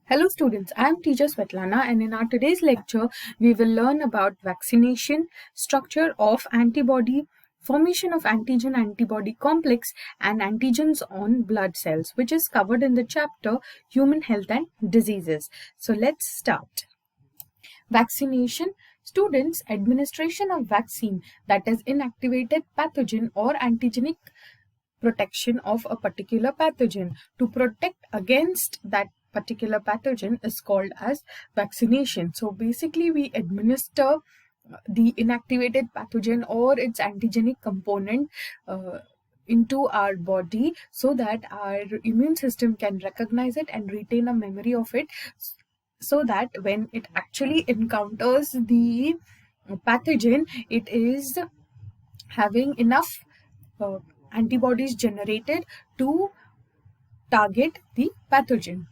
Hello students, I am teacher Svetlana and in our today's lecture, we will learn about vaccination, structure of antibody, formation of antigen-antibody complex and antigens on blood cells, which is covered in the chapter Human Health and Diseases. So let's start. Vaccination. Students, administration of vaccine, that is inactivated pathogen or antigenic protection of a particular pathogen. To protect against that particular pathogen is called as vaccination. So basically we administer the inactivated pathogen or its antigenic component into our body so that our immune system can recognize it and retain a memory of it, so that when it actually encounters the pathogen, it is having enough uh, antibodies generated to target the pathogen.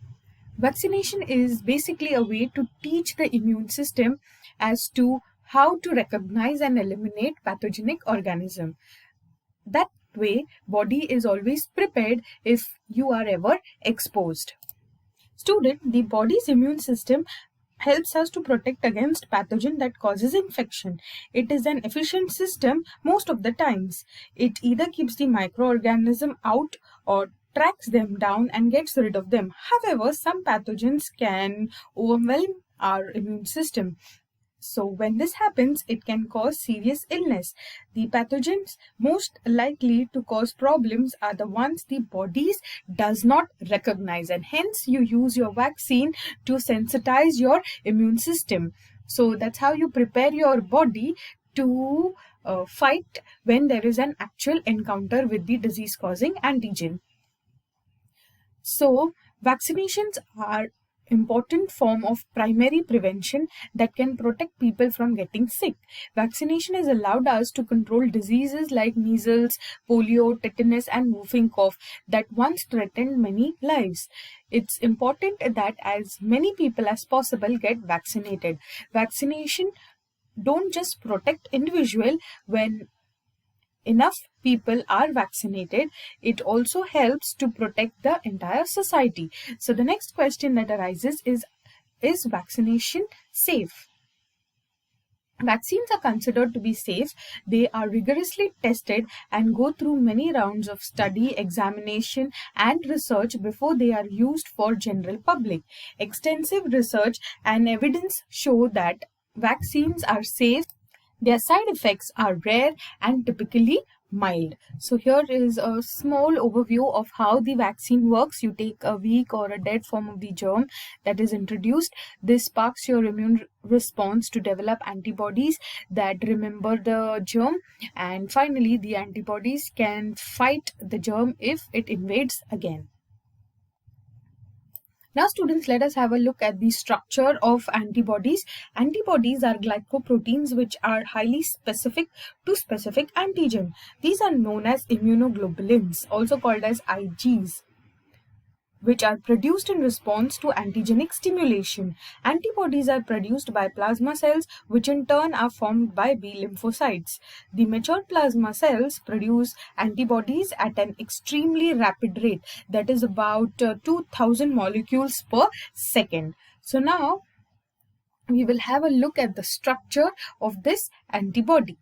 Vaccination is basically a way to teach the immune system as to how to recognize and eliminate pathogenic organism. That way, body is always prepared if you are ever exposed. Student, the body's immune system helps us to protect against pathogen that causes infection. It is an efficient system most of the times. It either keeps the microorganism out or tracks them down and gets rid of them. However, some pathogens can overwhelm our immune system. So when this happens, it can cause serious illness. The pathogens most likely to cause problems are the ones the body does not recognize, and hence you use your vaccine to sensitize your immune system. So that's how you prepare your body to fight when there is an actual encounter with the disease causing antigen. So vaccinations are important form of primary prevention that can protect people from getting sick. Vaccination has allowed us to control diseases like measles, polio, tetanus and whooping cough that once threatened many lives. It's important that as many people as possible get vaccinated. Vaccination don't just protect individual. When enough people are vaccinated, it also helps to protect the entire society. So the next question that arises is vaccination safe? Vaccines are considered to be safe. They are rigorously tested and go through many rounds of study, examination and research before they are used for general public. Extensive research and evidence show that vaccines are safe. Their side effects are rare and typically mild. So here is a small overview of how the vaccine works. You take a weak or a dead form of the germ that is introduced. This sparks your immune response to develop antibodies that remember the germ, and finally the antibodies can fight the germ if it invades again. Now students, let us have a look at the structure of antibodies. Antibodies are glycoproteins which are highly specific to specific antigen. These are known as immunoglobulins, also called as Igs, which are produced in response to antigenic stimulation. Antibodies are produced by plasma cells, which in turn are formed by B lymphocytes. The mature plasma cells produce antibodies at an extremely rapid rate, that is about 2000 molecules per second. So now we will have a look at the structure of this antibody.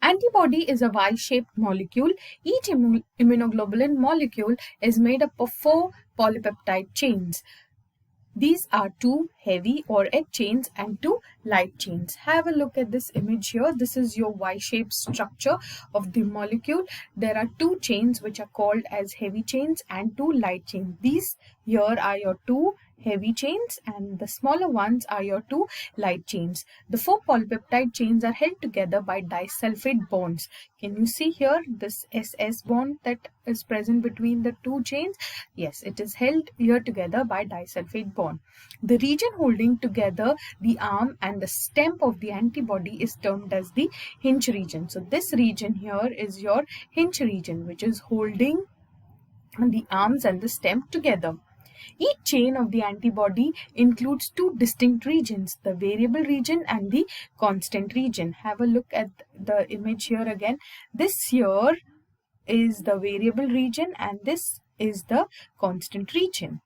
Antibody is a Y-shaped molecule. Each immunoglobulin molecule is made up of 4 polypeptide chains. These are 2 heavy or edge chains and 2 light chains. Have a look at this image here. This is your Y-shaped structure of the molecule. There are 2 chains which are called as heavy chains and 2 light chains. These here are your 2 heavy chains and the smaller ones are your 2 light chains. The 4 polypeptide chains are held together by disulfide bonds. Can you see here this SS bond that is present between the 2 chains? Yes, it is held here together by disulfide bond. The region holding together the arm and the stem of the antibody is termed as the hinge region. So this region here is your hinge region, which is holding the arms and the stem together. Each chain of the antibody includes 2 distinct regions, the variable region and the constant region. Have a look at the image here again. This here is the variable region and this is the constant region.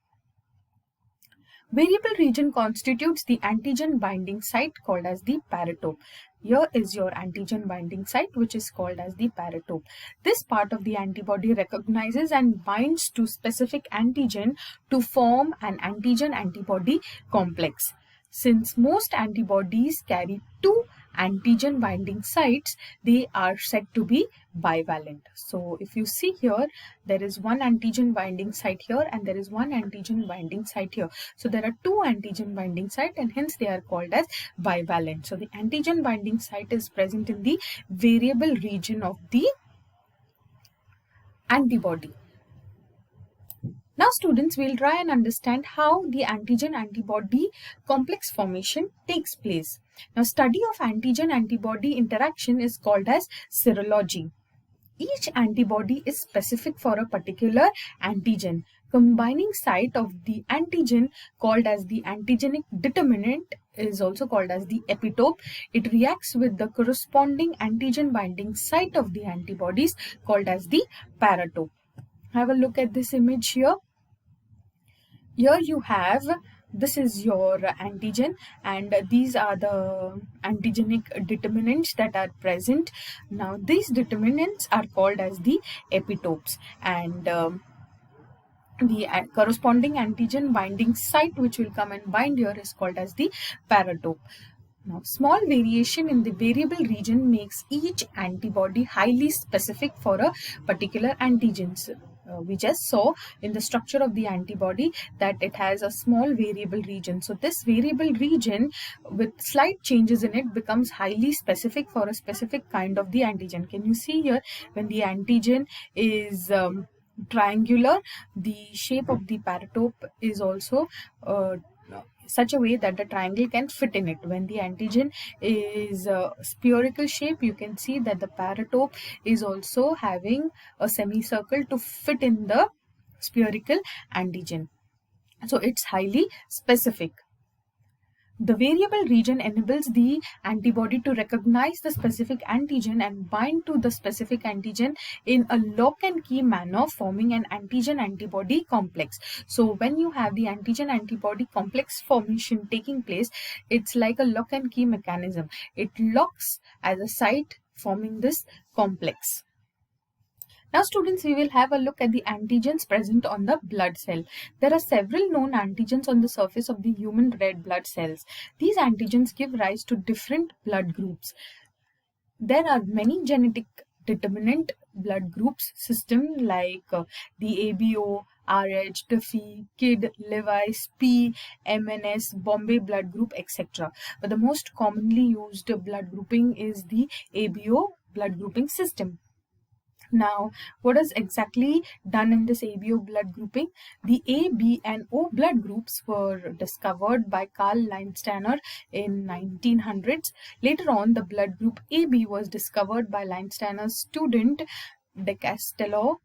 Variable region constitutes the antigen binding site called as the paratope. Here is your antigen binding site, which is called as the paratope. This part of the antibody recognizes and binds to specific antigen to form an antigen-antibody complex. Since most antibodies carry two antigen binding sites, they are said to be bivalent. So if you see here, there is one antigen binding site here and there is one antigen binding site here. So there are two antigen binding site and hence they are called as bivalent. So the antigen binding site is present in the variable region of the antibody. Now students, will try and understand how the antigen-antibody complex formation takes place. Now study of antigen-antibody interaction is called as serology. Each antibody is specific for a particular antigen. Combining site of the antigen called as the antigenic determinant is also called as the epitope. It reacts with the corresponding antigen binding site of the antibodies called as the paratope. Have a look at this image here. Here you have, this is your antigen and these are the antigenic determinants that are present. Now these determinants are called as the epitopes and the corresponding antigen binding site which will come and bind here is called as the paratope. Now, small variation in the variable region makes each antibody highly specific for a particular antigen. We just saw in the structure of the antibody that it has a small variable region. So this variable region with slight changes in it becomes highly specific for a specific kind of the antigen. Can you see here when the antigen is triangular, the shape of the paratope is also such a way that the triangle can fit in it. When the antigen is spherical shape, you can see that the paratope is also having a semicircle to fit in the spherical antigen. So it's highly specific. The variable region enables the antibody to recognize the specific antigen and bind to the specific antigen in a lock and key manner, forming an antigen-antibody complex. So when you have the antigen-antibody complex formation taking place, it's like a lock and key mechanism. It locks as a site forming this complex. Now students, we will have a look at the antigens present on the blood cell. There are several known antigens on the surface of the human red blood cells. These antigens give rise to different blood groups. There are many genetic determinant blood groups system like the ABO, RH, Duffy, KID, Lewis, P, MNS, Bombay blood group, etc. But the most commonly used blood grouping is the ABO blood grouping system. Now, what is exactly done in this ABO blood grouping? The A, B and O blood groups were discovered by Carl Landsteiner in 1900s. Later on, the blood group AB was discovered by Landsteiner's student De Castello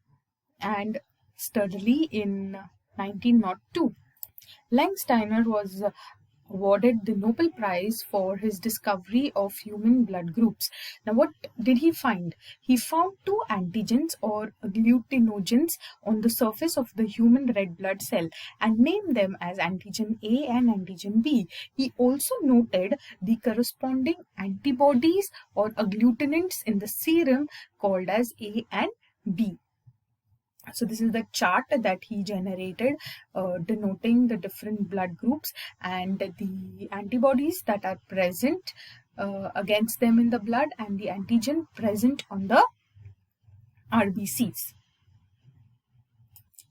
and Sturley in 1902. Landsteiner was awarded the Nobel Prize for his discovery of human blood groups. Now, what did he find? He found two antigens or agglutinogens on the surface of the human red blood cell and named them as antigen A and antigen B. He also noted the corresponding antibodies or agglutinants in the serum called as A and B. So this is the chart that he generated denoting the different blood groups and the antibodies that are present against them in the blood and the antigen present on the RBCs.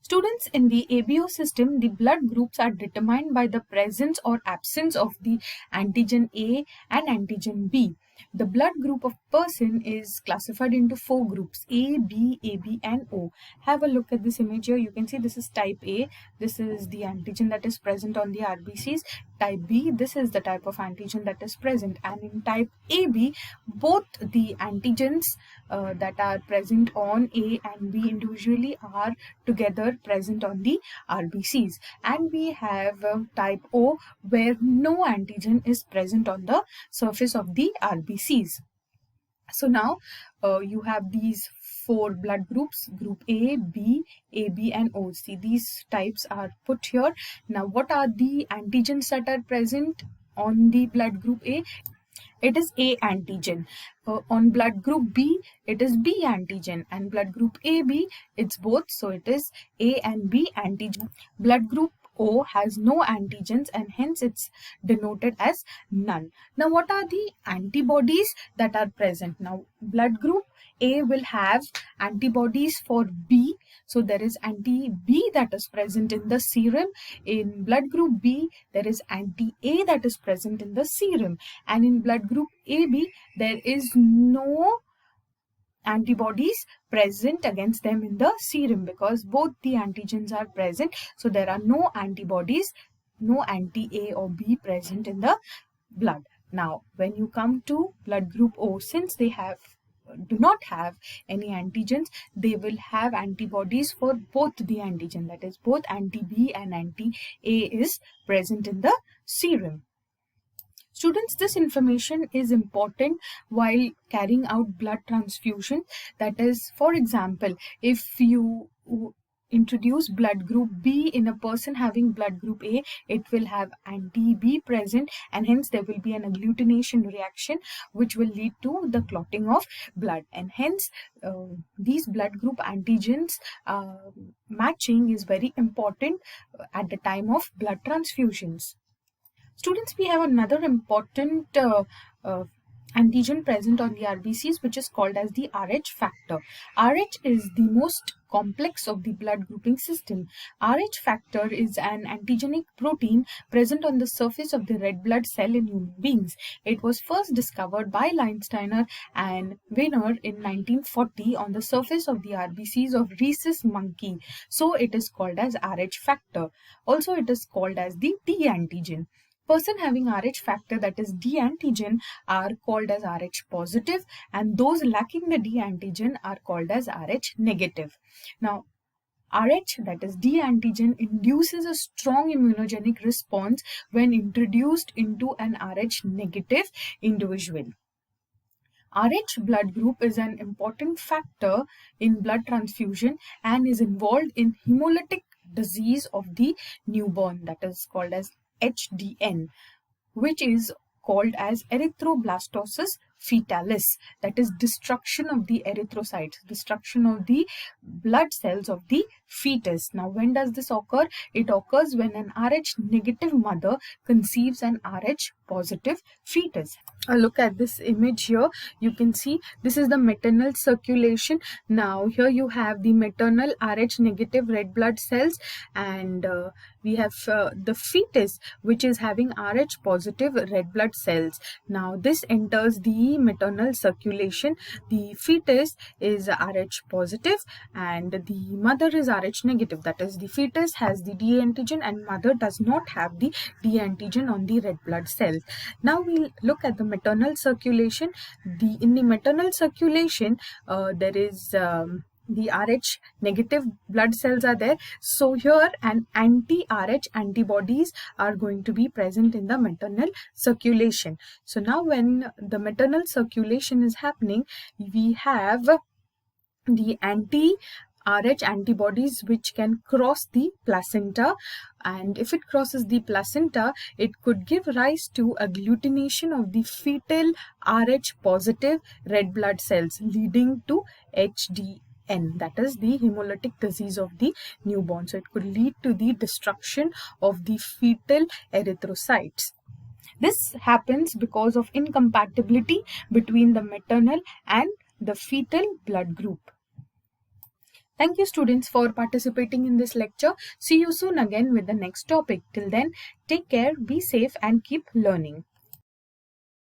Students, in the ABO system, the blood groups are determined by the presence or absence of the antigen A and antigen B. The blood group of person is classified into four groups: A, B, AB and O. Have a look at this image here. You can see this is type A. This is the antigen that is present on the RBCs. Type B, this is the type of antigen that is present. And in type AB, both the antigens that are present on A and B individually are together present on the RBCs. And we have type O, where no antigen is present on the surface of the RBCs. So now you have these 4 blood groups: group A, B, AB and O. See, these types are put here. Now what are the antigens that are present on the blood group A? It is A antigen. On blood group B, it is B antigen, and blood group AB, it's both, so it is A and B antigen. Blood group O has no antigens and hence it's denoted as none. Now what are the antibodies that are present? Now blood group A will have antibodies for B, so there is anti-B that is present in the serum. In blood group B, there is anti-A that is present in the serum, and in blood group AB, there is no antibodies present against them in the serum because both the antigens are present, so there are no antibodies, no anti-A or B present in the blood. Now when you come to blood group O, since they do not have any antigens, they will have antibodies for both the antigen, that is both anti-B and anti-A is present in the serum. Students, this information is important while carrying out blood transfusion. That is, for example, if you introduce blood group B in a person having blood group A, it will have anti-B present and hence there will be an agglutination reaction which will lead to the clotting of blood, and hence these blood group antigens matching is very important at the time of blood transfusions. Students, we have another important antigen present on the RBCs, which is called as the Rh factor. Rh is the most complex of the blood grouping system. Rh factor is an antigenic protein present on the surface of the red blood cell in human beings. It was first discovered by Liensteiner and Weiner in 1940 on the surface of the RBCs of rhesus monkey. So it is called as Rh factor. Also, it is called as the D antigen. Person having Rh factor, that is D antigen, are called as Rh positive, and those lacking the D antigen are called as Rh negative. Now Rh, that is D antigen, induces a strong immunogenic response when introduced into an Rh negative individual. Rh blood group is an important factor in blood transfusion and is involved in hemolytic disease of the newborn, that is called as HDN, which is called as erythroblastosis fetalis, that is destruction of the erythrocytes, destruction of the blood cells of the fetus. Now when does this occur? It occurs when an Rh negative mother conceives an Rh positive fetus. Look at this image here. You can see this is the maternal circulation. Now here you have the maternal Rh negative red blood cells, and we have the fetus which is having Rh positive red blood cells. Now this enters the maternal circulation. The fetus is Rh positive and the mother is Rh negative, that is the fetus has the D antigen and mother does not have the D antigen on the red blood cells. Now we'll look at the maternal circulation. In the maternal circulation there is the Rh negative blood cells are there. So here an anti-Rh antibodies are going to be present in the maternal circulation. So now when the maternal circulation is happening, we have the anti-Rh antibodies which can cross the placenta, and if it crosses the placenta, it could give rise to agglutination of the fetal Rh positive red blood cells leading to HDN, that is the hemolytic disease of the newborn. So it could lead to the destruction of the fetal erythrocytes. This happens because of incompatibility between the maternal and the fetal blood group. Thank you students for participating in this lecture. See you soon again with the next topic. Till then, take care, be safe and keep learning.